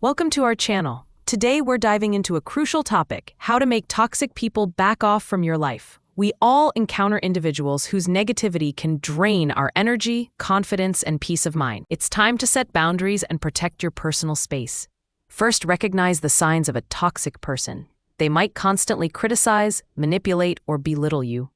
Welcome to our channel. Today we're diving into a crucial topic: how to make toxic people back off from your life. We all encounter individuals whose negativity can drain our energy, confidence, and peace of mind. It's time to set boundaries and protect your personal space. First, recognize the signs of a toxic person. They might constantly criticize, manipulate, or belittle you.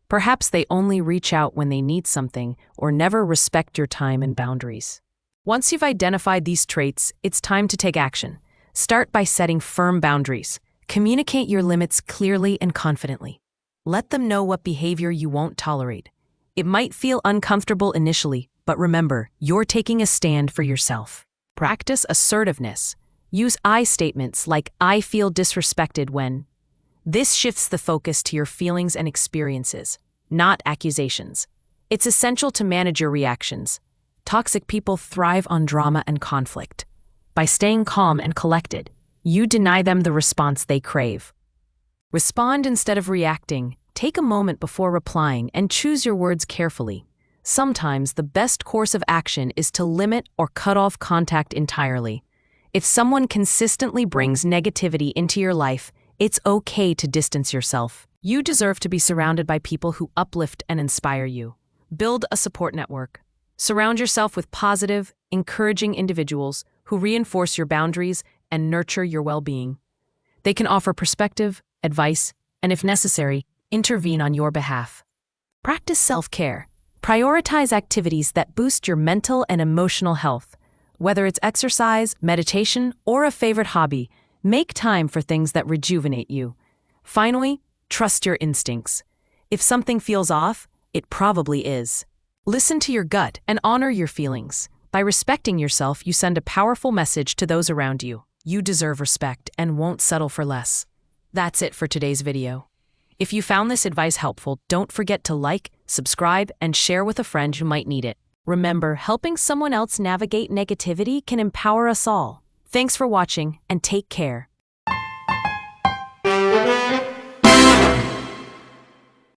Perhaps they only reach out when they need something or never respect your time and boundaries. Once you've identified these traits, it's time to take action. Start by setting firm boundaries. Communicate your limits clearly and confidently. Let them know what behavior you won't tolerate. It might feel uncomfortable initially, but remember, you're taking a stand for yourself. Practice assertiveness. Use I statements like "I feel disrespected when." This shifts the focus to your feelings and experiences, not accusations. It's essential to manage your reactions. Toxic people thrive on drama and conflict. By staying calm and collected, you deny them the response they crave. Respond instead of reacting. Take a moment before replying and choose your words carefully. Sometimes the best course of action is to limit or cut off contact entirely. If someone consistently brings negativity into your life, it's okay to distance yourself. You deserve to be surrounded by people who uplift and inspire you. Build a support network. Surround yourself with positive, encouraging individuals who reinforce your boundaries and nurture your well-being. They can offer perspective, advice, and if necessary, intervene on your behalf. Practice self-care. Prioritize activities that boost your mental and emotional health. Whether it's exercise, meditation, or a favorite hobby, make time for things that rejuvenate you. Finally, trust your instincts. If something feels off, it probably is. Listen to your gut and honor your feelings. By respecting yourself, you send a powerful message to those around you. You deserve respect and won't settle for less. That's it for today's video. If you found this advice helpful, don't forget to like, subscribe, and share with a friend who might need it. Remember, helping someone else navigate negativity can empower us all. Thanks for watching, and take care.